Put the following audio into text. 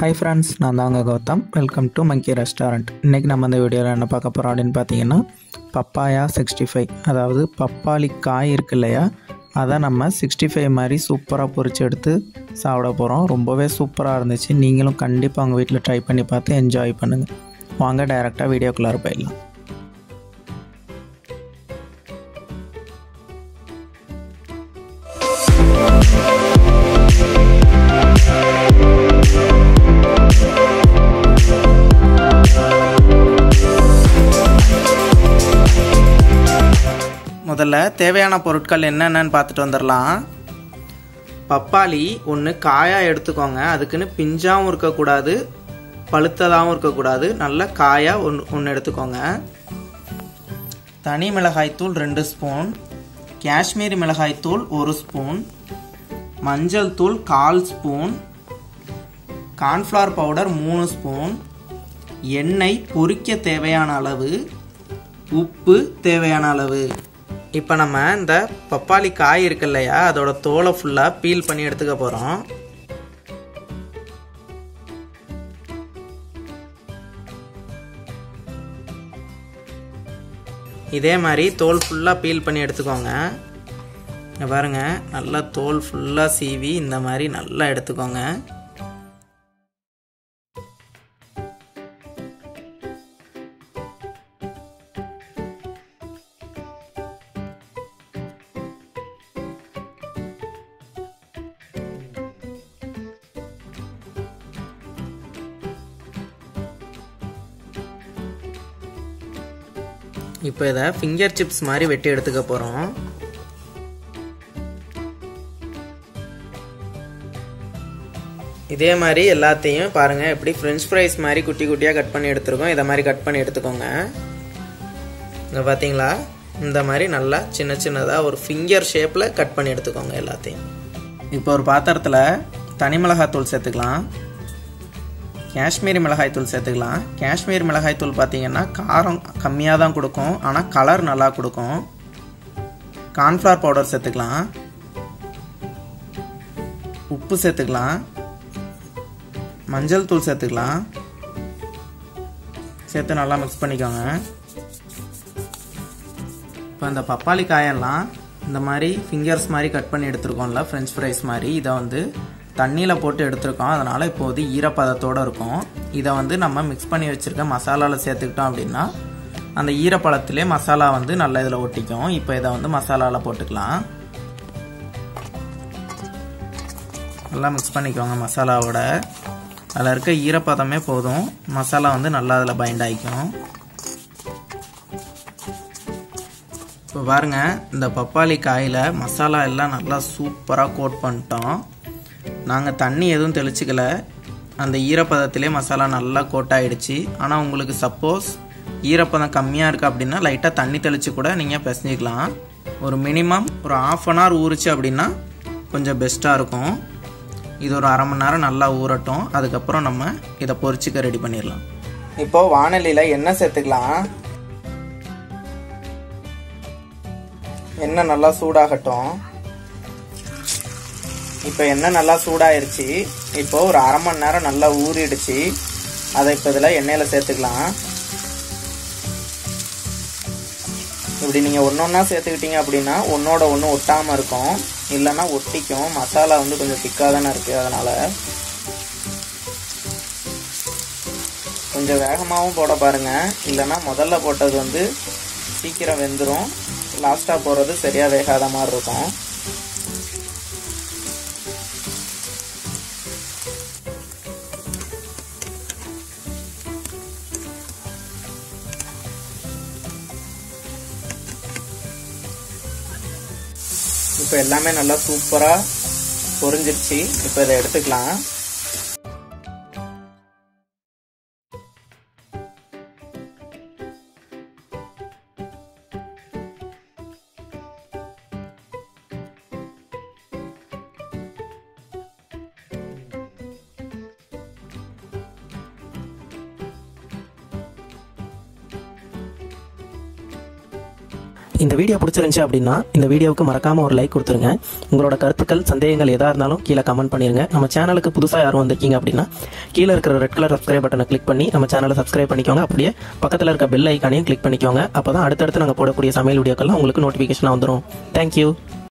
Hi friends, நான் தாங்க Gautham. Welcome to monkey restaurant. இன்றைக்கி நம்ம இந்த வீடியோவில் என்ன பார்க்க போகிறோம் அப்படின்னு பார்த்தீங்கன்னா பப்பாயா 65, அதாவது பப்பாளி காய் இருக்கு இல்லையா, அதை நம்ம 65 மாதிரி சூப்பராக பொரிச்சு எடுத்து சாப்பிட போகிறோம். ரொம்பவே சூப்பராக இருந்துச்சு. நீங்களும் கண்டிப்பாக உங்கள் வீட்டில் ட்ரை பண்ணி பார்த்து என்ஜாய் பண்ணுங்கள். வாங்க டைரெக்டாக வீடியோக்குள்ளார போயிடலாம். முதல்ல தேவையான பொருட்கள் என்னென்னு பார்த்துட்டு வந்துடலாம். பப்பாளி ஒன்று காயாக எடுத்துக்கோங்க. அதுக்குன்னு பிஞ்சாகவும் இருக்கக்கூடாது, பழுத்ததாகவும் இருக்கக்கூடாது. நல்ல காயாக ஒன்று எடுத்துக்கோங்க. தனி மிளகாய்த்தூள் 2 ஸ்பூன், காஷ்மீரி மிளகாய்த்தூள் 1 ஸ்பூன், மஞ்சள் தூள் 1/4 ஸ்பூன், கார்ன்ஃப்ளவர் பவுடர் 3 ஸ்பூன், எண்ணெய் பொரிக்க தேவையான அளவு, உப்பு தேவையான அளவு. இப்போ நம்ம இந்த பப்பாளி காய் இருக்கு இல்லையா, அதோட தோலை ஃபுல்லாக பீல் பண்ணி எடுத்துக்க போகிறோம். இதே மாதிரி தோல் ஃபுல்லாக பீல் பண்ணி எடுத்துக்கோங்க. பாருங்க, நல்லா தோல் ஃபுல்லாக சீவி இந்த மாதிரி நல்லா எடுத்துக்கோங்க. இப்போ இதை ஃபிங்கர் சிப்ஸ் மாதிரி வெட்டி எடுத்துக்க போகிறோம். இதே மாதிரி எல்லாத்தையும் பாருங்கள், எப்படி ஃப்ரெஞ்ச் ஃப்ரைஸ் மாதிரி குட்டி குட்டியாக கட் பண்ணி எடுத்துருக்கோம். இதை மாதிரி கட் பண்ணி எடுத்துக்கோங்க. இங்கே பார்த்தீங்களா, இந்த மாதிரி நல்லா சின்ன சின்னதாக ஒரு ஃபிங்கர் ஷேப்பில் கட் பண்ணி எடுத்துக்கோங்க எல்லாத்தையும். இப்போ ஒரு பாத்திரத்தில் தனி மிளகாய்த்தூள் சேர்த்துக்கலாம், காஷ்மீரி மிளகாய்த்தூள் சேர்த்துக்கலாம். காஷ்மீரி மிளகாய்த்தூள் பார்த்தீங்கன்னா காரம் கம்மியாக தான் கொடுக்கும், ஆனால் கலர் நல்லா கொடுக்கும். கார்ன்ஃப்ளவர் பவுடர் சேர்த்துக்கலாம், உப்பு சேர்த்துக்கலாம், மஞ்சள் தூள் சேர்த்துக்கலாம். சேர்த்து நல்லா மிக்ஸ் பண்ணிக்கோங்க. இப்போ இந்த பப்பாளி காயெல்லாம் இந்த மாதிரி ஃபிங்கர்ஸ் மாதிரி கட் பண்ணி எடுத்துருக்கோம்ல, ஃப்ரெஞ்ச் ஃப்ரைஸ் மாதிரி, இதை வந்து தண்ணியில் போட்டு எடுத்துருக்கோம். அதனால் இப்போது ஈரப்பதத்தோடு இருக்கும். இதை வந்து நம்ம மிக்ஸ் பண்ணி வச்சுருக்க மசாலாவில் சேர்த்துக்கிட்டோம் அப்படின்னா அந்த ஈரப்பழத்திலே மசாலா வந்து நல்லா இதில் ஒட்டிக்கும். இப்போ இதை வந்து மசாலாவில் போட்டுக்கலாம். நல்லா மிக்ஸ் பண்ணிக்கோங்க மசாலாவோட. அதில் இருக்க ஈரப்பதமே போதும், மசாலா வந்து நல்லா அதில் பைண்ட் ஆகிக்கும். இப்போ பாருங்கள், இந்த பப்பாளி காயில் மசாலா எல்லாம் நல்லா சூப்பராக கோட் பண்ணிட்டோம். நாங்கள் தண்ணி எதுவும் தெளிச்சிக்கல, அந்த ஈரப்பதத்திலே மசாலா நல்லா கோட் ஆகிடுச்சு. ஆனால் உங்களுக்கு சப்போஸ் ஈரப்பதம் கம்மியாக இருக்குது அப்படின்னா லைட்டாக தண்ணி தெளித்து கூட நீங்கள் பிசைஞ்சிக்கலாம். ஒரு மினிமம் ஒரு 1/2 hour ஊறிச்சு அப்படின்னா கொஞ்சம் பெஸ்ட்டாக இருக்கும். இது ஒரு 1/2 மணி நேரம் நல்லா ஊறட்டும். அதுக்கப்புறம் நம்ம இதை பொரிச்சிக்க ரெடி பண்ணிடலாம். இப்போது வாணலியில் எண்ணெய் சேர்த்துக்கலாம். எண்ணெய் நல்லா சூடாகட்டும். இப்போ எண்ணெய் நல்லா சூடாயிருச்சு. இப்போ ஒரு 1/2 மணி நேரம் நல்லா ஊறிடுச்சு. அதை இப்போ இதில் எண்ணெயில் சேர்த்துக்கலாம். இப்படி நீங்கள் ஒன்றா சேர்த்துக்கிட்டீங்க அப்படின்னா ஒன்றோட ஒன்று ஒட்டாமல் இருக்கும், இல்லைன்னா ஒட்டிக்கும். மசாலா வந்து கொஞ்சம் திக்காக தானே இருக்குது, அதனால் கொஞ்சம் வேகமாகவும் போட பாருங்கள். இல்லைன்னா முதல்ல போட்டது வந்து சீக்கிரம் வெந்துடும், லாஸ்ட்டாக போடுறது சரியாக வேகாத மாதிரி இருக்கும். இப்போ எல்லாமே நல்லா சூப்பராக பொரிஞ்சிருச்சு. இப்போ இதை எடுத்துக்கலாம். இந்த வீடியோ பிடிச்சிருந்துச்சு அப்படின்னா இந்த வீடியோவுக்கு மறக்காமல் ஒரு லைக் கொடுத்துருங்க. உங்களோட கருத்துக்கள் சந்தேகங்கள் எதாக இருந்தாலும் கீழே கமெண்ட் பண்ணிடுங்க. நம்ம சேனலுக்கு புதுசாக யாரும் வந்திருக்கீங்க அப்படின்னா கீழே இருக்கிற ரெட் கலர் சப்ஸ்கிரைப் பட்டனை கிளிக் பண்ணி நம்ம சேனலை சப்ஸ்கிரைப் பண்ணிக்கோங்க. அப்படியே பக்கத்தில் இருக்க பெல் ஐக்கானையும் கிளிக் பண்ணிக்கோங்க. அப்போ தான் அடுத்தடுத்து நாங்கள் போடக்கூடிய சமையல் வீடியோக்கெல்லாம் உங்களுக்கு நோட்டிஃபிகேஷனாக வந்துடும். தேங்க்யூ.